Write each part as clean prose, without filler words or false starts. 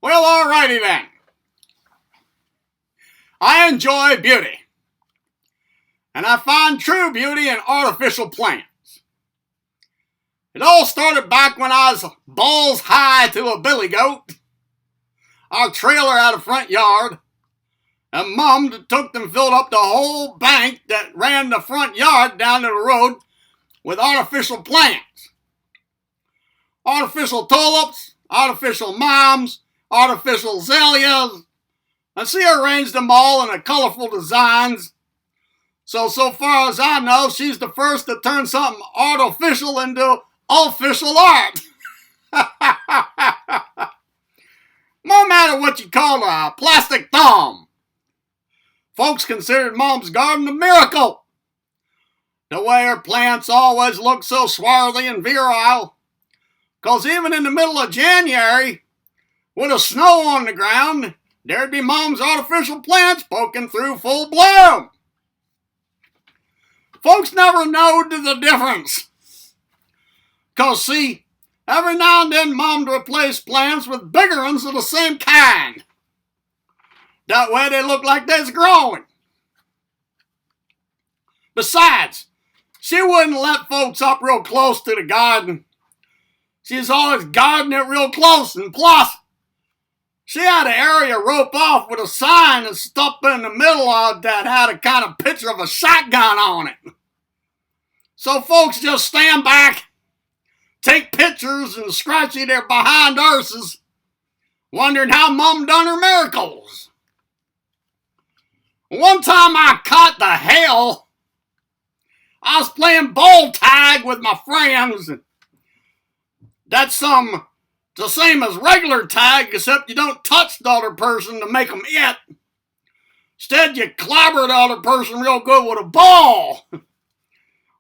Well, alrighty then. I enjoy beauty. And I find true beauty in artificial plants. It all started back when I was balls high to a billy goat. Our trailer had a front yard. And Mom took and filled up the whole bank that ran the front yard down to the road with artificial plants. Artificial tulips, artificial moms, artificial azaleas. And she arranged them all in colorful designs. So far as I know, she's the first to turn something artificial into official art. No matter what you call a plastic thumb. Folks considered Mom's garden a miracle. The way her plants always look so swarthy and virile. Because even in the middle of January, with the snow on the ground, there'd be Mom's artificial plants poking through full bloom. Folks never knowed the difference. Because, see, every now and then Mom'd replace plants with bigger ones of the same kind. That way they look like they's growing. Besides, she wouldn't let folks up real close to the garden. She's always guarding it real close, and plus, she had an area roped off with a sign and stuck in the middle of that had a kind of picture of a shotgun on it. So folks just stand back, take pictures, and scratchy their behind arses, wondering how Mom done her miracles. One time I caught the hell. I was playing ball tag with my friends. That's the same as regular tag, except you don't touch the other person to make them it. Instead, you clobber the other person real good with a ball.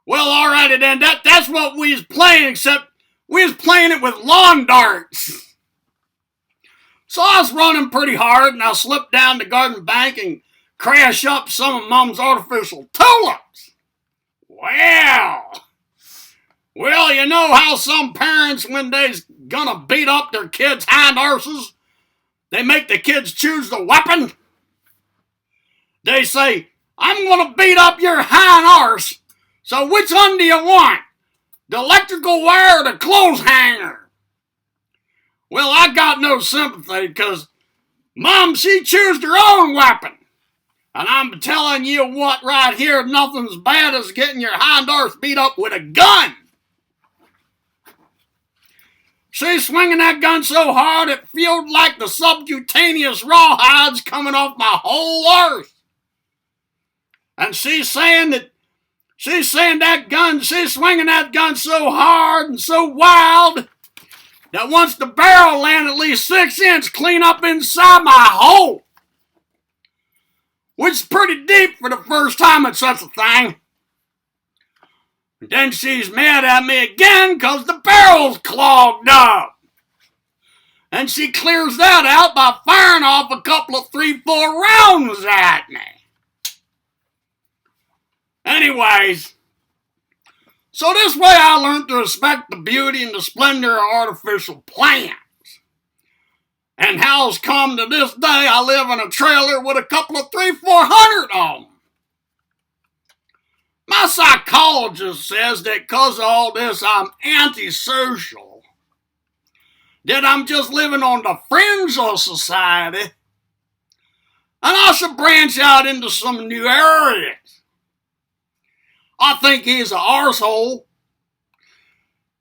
Well, alrighty then, that's what we was playing, except we was playing it with lawn darts. So I was running pretty hard, and I slipped down the garden bank and crash up some of Mom's artificial tulips. Well, you know how some parents, when they's gonna beat up their kids' hind arses, they make the kids choose the weapon? They say, I'm gonna beat up your hind arse, so which one do you want? The electrical wire or the clothes hanger? Well, I got no sympathy, because Mom, she chose her own weapon. And I'm telling you what right here, nothing's bad as getting your hind arse beat up with a gun. She's swinging that gun so hard it felt like the subcutaneous rawhides coming off my whole arse. And she's swinging that gun so hard and so wild that once the barrel landed at least 6 inches clean up inside my hole. Which is pretty deep for the first time at such a thing. And then she's mad at me again because the barrel's clogged up. And she clears that out by firing off a couple of 3-4 rounds at me. Anyways, so this way I learned to respect the beauty and the splendor of artificial plants. And how's come to this day I live in a trailer with a couple of 300-400 on them. My psychologist says that because of all this I'm antisocial. That I'm just living on the fringe of society. And I should branch out into some new areas. I think he's an arsehole.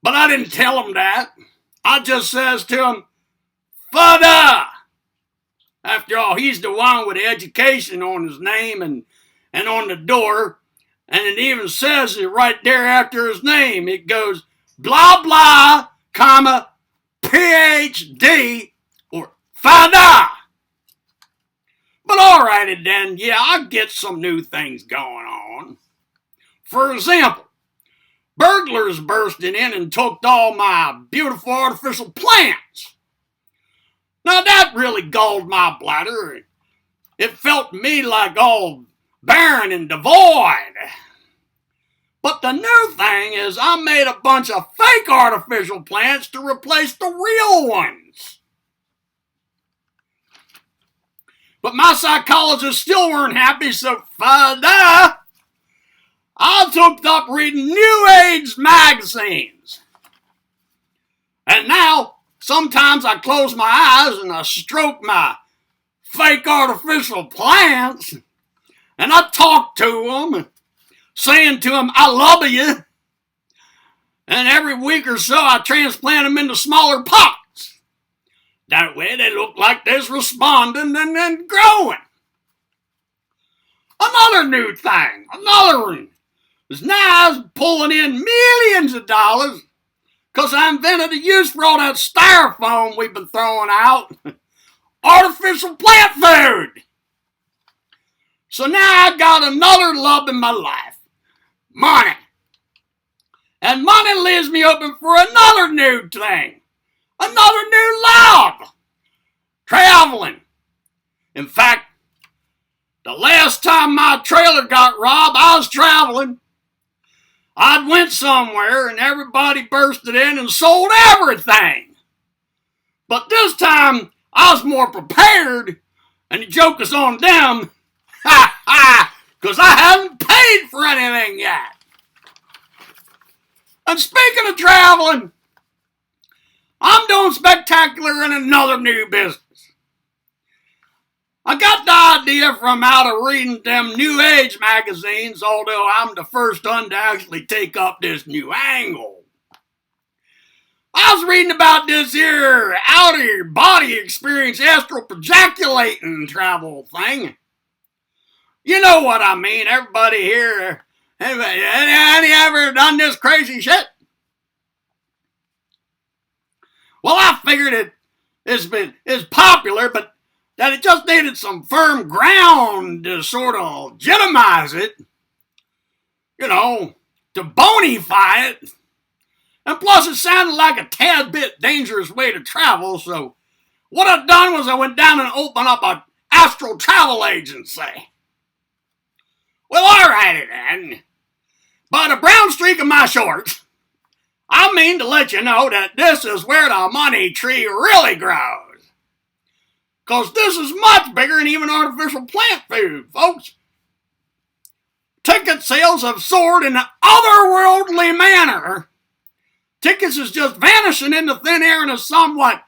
But I didn't tell him that. I just says to him, Fada! After all, he's the one with education on his name and on the door. And it even says it right there after his name. It goes, blah, blah, comma, PhD, or Fada. But alrighty then, yeah, I get some new things going on. For example, burglars bursted in and took all my beautiful artificial plants. Now that really galled my bladder. It felt to me like all barren and devoid. But the new thing is I made a bunch of fake artificial plants to replace the real ones. But my psychologists still weren't happy, so I took up reading New Age magazines. And now, sometimes I close my eyes and I stroke my fake artificial plants, and I talk to them, saying to them, I love you. And every week or so, I transplant them into smaller pots. That way, they look like they're responding and growing. Another new thing, another one, is now I was pulling in millions of dollars because I invented a use for all that styrofoam we've been throwing out. Artificial plant food. So now I got another love in my life. Money. And money leaves me open for another new thing. Another new love. Traveling. In fact, the last time my trailer got robbed, I was traveling. I'd went somewhere and everybody bursted in and sold everything. But this time, I was more prepared, and the joke is on them, because I haven't paid for anything yet. And speaking of traveling, I'm doing spectacular in another new business. I got the idea from out of reading them New Age magazines, although I'm the first one to actually take up this new angle. I was reading about this here out-of-your-body experience astral projeculating travel thing. You know what I mean. Everybody here, any ever done this crazy shit? Well, I figured it's popular, but that it just needed some firm ground to sort of legitimize it. You know, to bonify it. And plus, it sounded like a tad bit dangerous way to travel, so what I've done was I went down and opened up an astral travel agency. Well, alrighty then. By the brown streak of my shorts, I mean to let you know that this is where the money tree really grows. Because this is much bigger than even artificial plant food, folks. Ticket sales have soared in an otherworldly manner. Tickets is just vanishing into thin air in a somewhat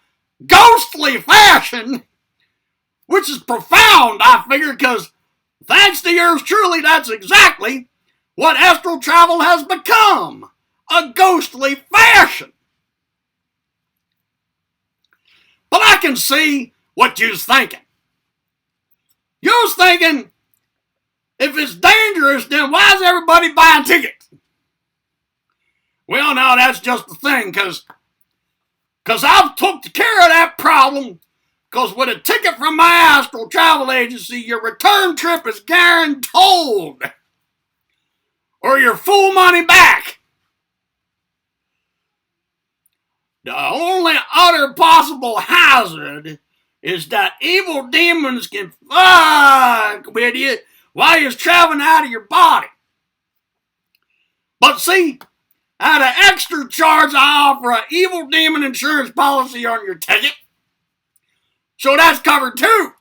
ghostly fashion, which is profound, I figure, because thanks to yours truly, that's exactly what astral travel has become, a ghostly fashion. But I can see what you's thinking. You's thinking, if it's dangerous, then why is everybody buying tickets? Well, no, that's just the thing, because I've took care of that problem, because with a ticket from my astral travel agency, your return trip is guaranteed, or your full money back. The only other possible hazard is that evil demons can fuck with you while you're traveling out of your body. But see, at an extra charge, I offer an evil demon insurance policy on your ticket. So that's covered too.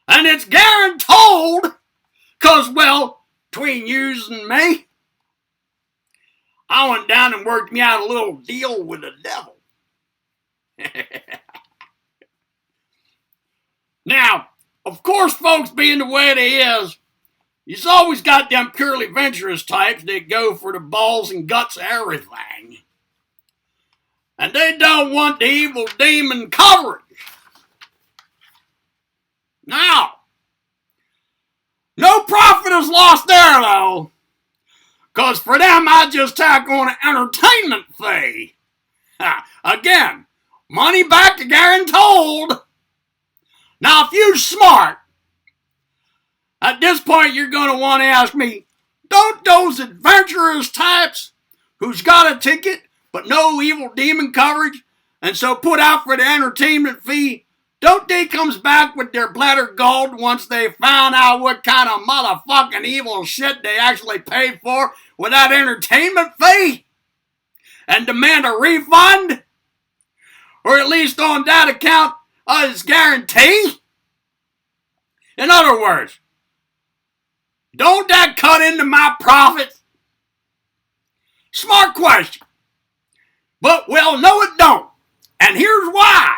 And it's guaranteed, because, well, between yous and me, I went down and worked me out a little deal with the devil. Now, of course, folks, being the way they is, you've always got them purely venturous types that go for the balls and guts of everything. And they don't want the evil demon coverage. Now, no profit is lost there, though. Because for them, I just tack on an entertainment fee. Again, money back guaranteed. Now, if you're smart, at this point, you're going to want to ask me, don't those adventurous types who's got a ticket but no evil demon coverage and so put out for the entertainment fee, don't they comes back with their bladder galled once they found out what kind of motherfucking evil shit they actually paid for with that entertainment fee and demand a refund? Or at least on that account, it's guaranteed? In other words, don't that cut into my profits? Smart question. But, well, no it don't. And here's why.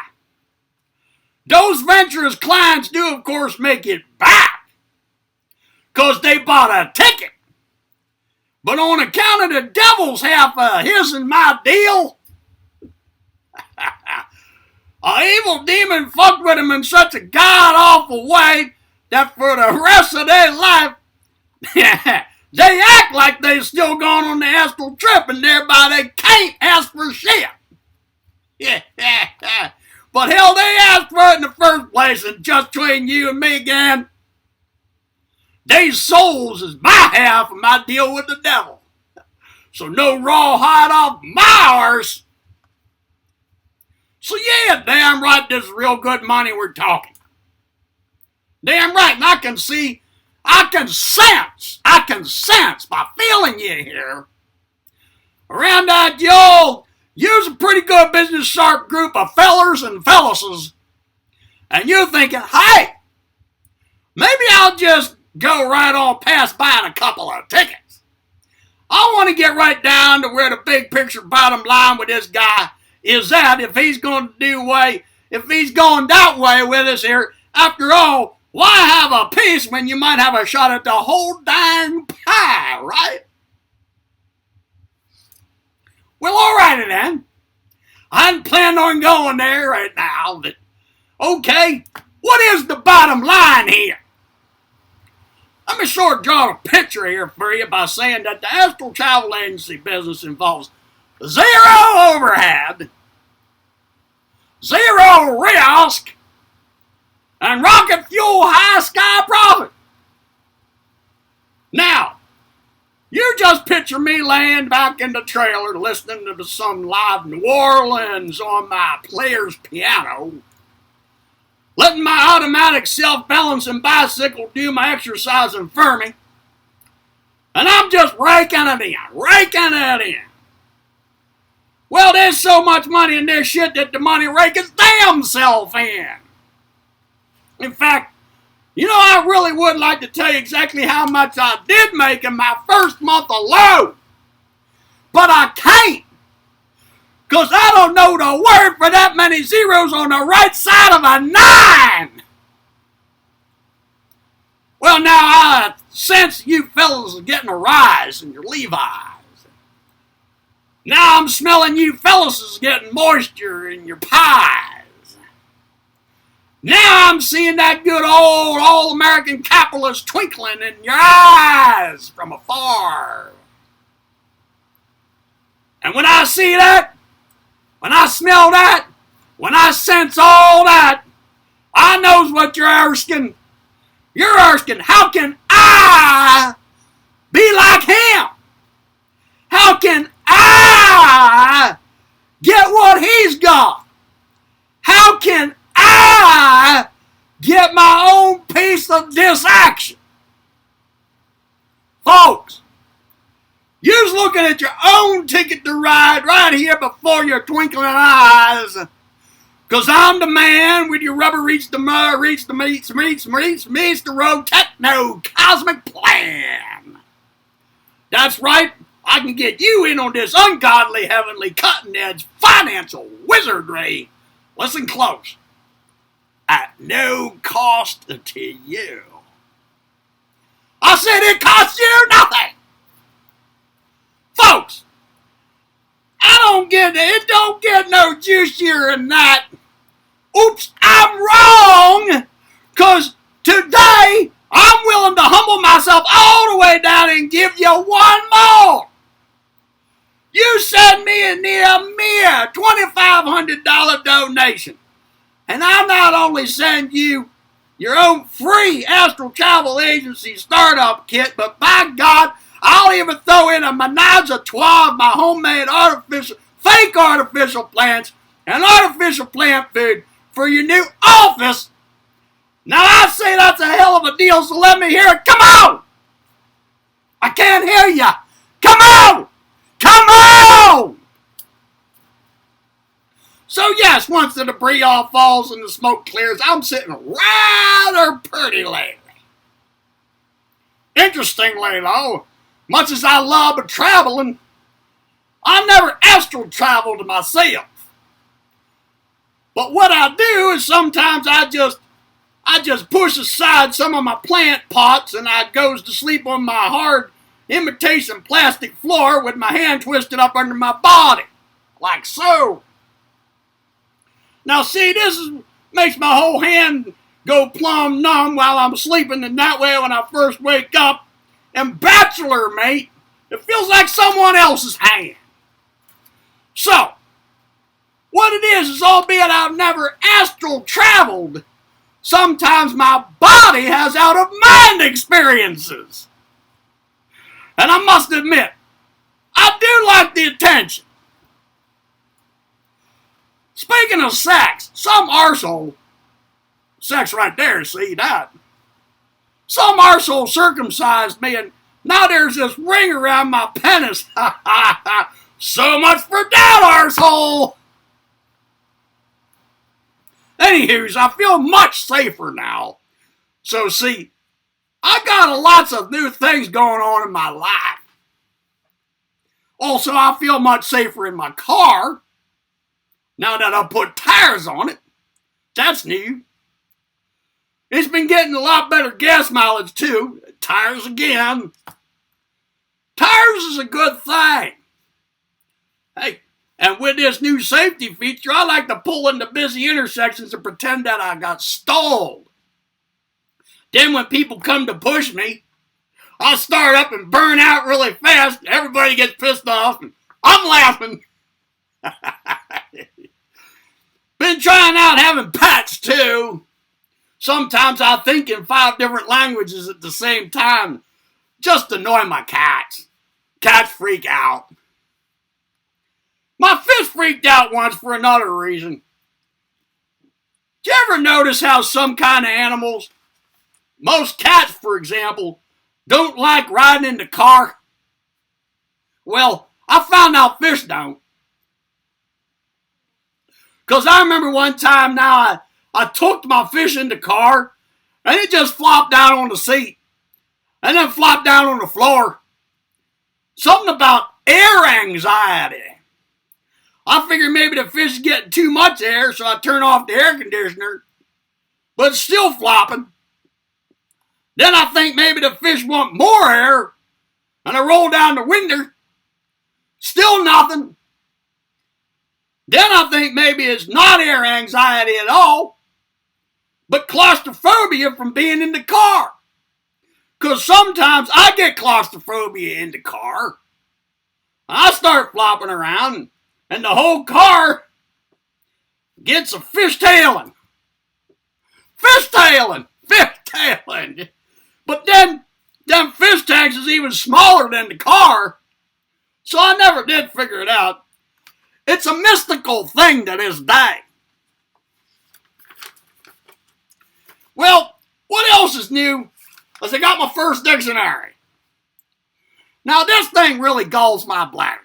Those venturous clients do, of course, make it back. Because they bought a ticket. But on account of the devil's half of his and my deal, an evil demon fucked with him in such a god-awful way that for the rest of their life, they act like they still going on the astral trip and thereby they can't ask for shit. But hell, they asked for it in the first place, and just between you and me again, these souls is my half of my deal with the devil. So no raw hide off my arse. So yeah, damn right, this is real good money we're talking. Damn right, and I can sense by feeling you here. Around that you's a pretty good business sharp group of fellers and fellasses. And you're thinking, hey, maybe I'll just go right on past buying a couple of tickets. I want to get right down to where the big picture bottom line with this guy is at if he's going that way with us here. After all, why have a piece when you might have a shot at the whole dang pie, right? Well, alrighty then. I hadn't planned on going there right now, but okay, what is the bottom line here? Let me sort of draw a picture here for you by saying that the astral travel agency business involves zero overhead, zero risk, and rocket fuel high sky profit. Now, you just picture me laying back in the trailer listening to some live New Orleans on my player's piano, letting my automatic self-balancing bicycle do my exercising for me, and I'm just raking it in. Well, there's so much money in this shit that the money rake its damn self in. In fact, you know, I really would like to tell you exactly how much I did make in my first month alone. But I can't. Because I don't know the word for that many zeros on the right side of a 9. Well, now, I sense you fellas are getting a rise in your Levi's. Now I'm smelling you fellas is getting moisture in your pies. Now I'm seeing that good old all-American capitalist twinkling in your eyes from afar. And when I see that, when I smell that, when I sense all that, I knows what you're asking. You're asking, how can I be like him? How can I get what he's got? How can I get my own piece of this action? Folks, you're looking at your own ticket to ride right here before your twinkling eyes. Because I'm the man with your rubber meets the road techno cosmic plan. That's right. I can get you in on this ungodly, heavenly, cutting-edge financial wizardry. Listen close. At no cost to you. I said it costs you nothing. Folks, it don't get no juicier than that. Oops, I'm wrong. Because today, I'm willing to humble myself all the way down and give you one more. You send me a mere $2,500 donation. And I'll not only send you your own free astral travel agency startup kit, but by God, I'll even throw in a menage a trois of my homemade fake artificial plants and artificial plant food for your new office. Now I say that's a hell of a deal, so let me hear it. Come on! I can't hear ya. Come on! Come on! So yes, once the debris all falls and the smoke clears, I'm sitting rather pretty lately. Interestingly though, much as I love traveling, I never astral traveled myself. But what I do is sometimes I just push aside some of my plant pots and I goes to sleep on my hard imitation plastic floor with my hand twisted up under my body. Like so. Now see, makes my whole hand go plumb numb while I'm sleeping, and that way when I first wake up and bachelor mate, it feels like someone else's hand. So, what it is albeit I've never astral traveled, sometimes my body has out-of-mind experiences. And I must admit, I do like the attention. Speaking of sex, some arsehole, sex right there, see that? Some arsehole circumcised me and now there's this ring around my penis. So much for that, arsehole! Anywho's, I feel much safer now. So see, I got lots of new things going on in my life. Also, I feel much safer in my car. Now that I put tires on it. That's new. It's been getting a lot better gas mileage too. Tires again. Tires is a good thing. Hey, and with this new safety feature, I like to pull into busy intersections and pretend that I got stalled. Then when people come to push me, I start up and burn out really fast. Everybody gets pissed off and I'm laughing. Been trying out having pets too. Sometimes I think in 5 different languages at the same time. Just to annoy my cats. Cats freak out. My fish freaked out once for another reason. Did you ever notice how some kind of animals, most cats for example, don't like riding in the car? Well, I found out fish don't. Because I remember one time now I took my fish in the car and it just flopped down on the seat and then flopped down on the floor. Something about air anxiety. I figured maybe the fish is getting too much air, so I turn off the air conditioner, but it's still flopping. Then I think maybe the fish want more air, and I roll down the window, still nothing. Then I think maybe it's not air anxiety at all, but claustrophobia from being in the car. Because sometimes I get claustrophobia in the car. I start flopping around, and the whole car gets a fishtailing. Fishtailing! Fishtailing! But then, them fish tanks is even smaller than the car, so I never did figure it out. It's a mystical thing to this day. Well, what else is new? Is I got my first dictionary. Now this thing really galls my bladder.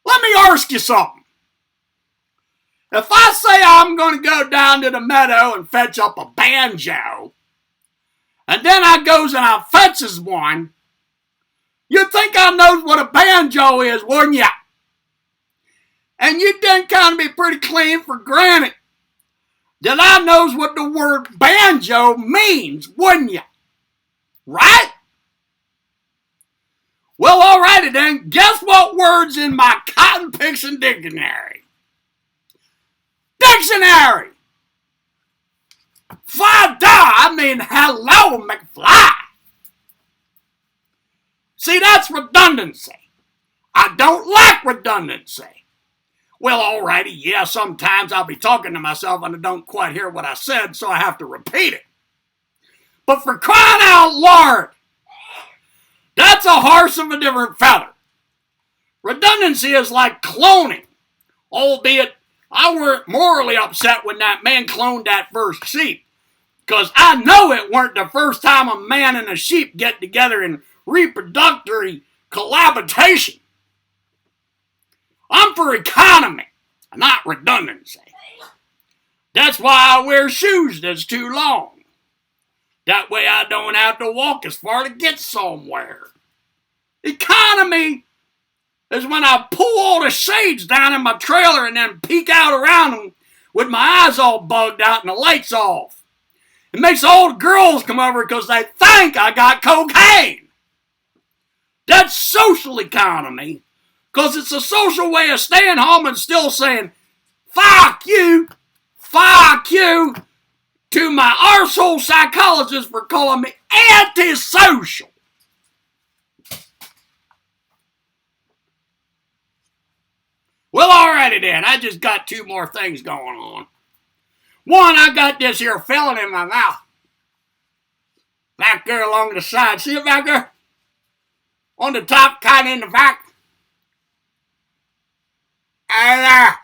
Let me ask you something. If I say I'm going to go down to the meadow and fetch up a banjo, and then I goes and I fetches one, you'd think I knows what a banjo is, wouldn't ya? And you'd then kind of be pretty clean for granted that I knows what the word banjo means, wouldn't ya? Right? Well, alrighty then. Guess what word's in my cotton picking dictionary? Dictionary! I mean, hello, McFly. See, that's redundancy. I don't like redundancy. Well, alrighty, yeah, sometimes I'll be talking to myself and I don't quite hear what I said, so I have to repeat it. But for crying out loud, that's a horse of a different feather. Redundancy is like cloning, albeit I weren't morally upset when that man cloned that first sheep, because I know it weren't the first time a man and a sheep get together in reproductory collaboration. I'm for economy, not redundancy. That's why I wear shoes that's too long. That way I don't have to walk as far to get somewhere. Economy is when I pull all the shades down in my trailer and then peek out around them with my eyes all bugged out and the lights off. It makes all the girls come over because they think I got cocaine. That's social economy, because it's a social way of staying home and still saying, fuck you to my arsehole psychologist for calling me antisocial. Well, alrighty then. I just got two more things going on. One, I got this here feeling in my mouth. Back there along the side. See it back there? On the top, kind of in the back. And,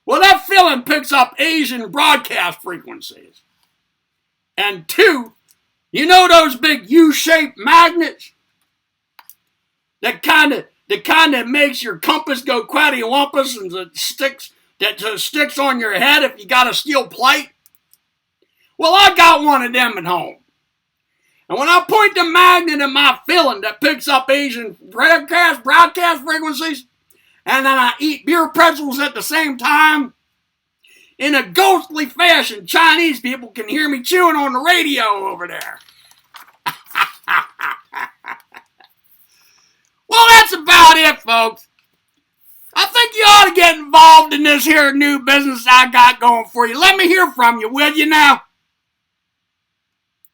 well, that feeling picks up Asian broadcast frequencies. And two, you know those big U-shaped magnets? That kind of makes your compass go quaddy-wumpus and that sticks on your head if you got a steel plate? Well, I got one of them at home. And when I point the magnet at my feeling that picks up Asian broadcast frequencies, and then I eat beer pretzels at the same time, in a ghostly fashion, Chinese people can hear me chewing on the radio over there. Well, that's about it, folks. I think you ought to get involved in this here new business I got going for you. Let me hear from you, will you now?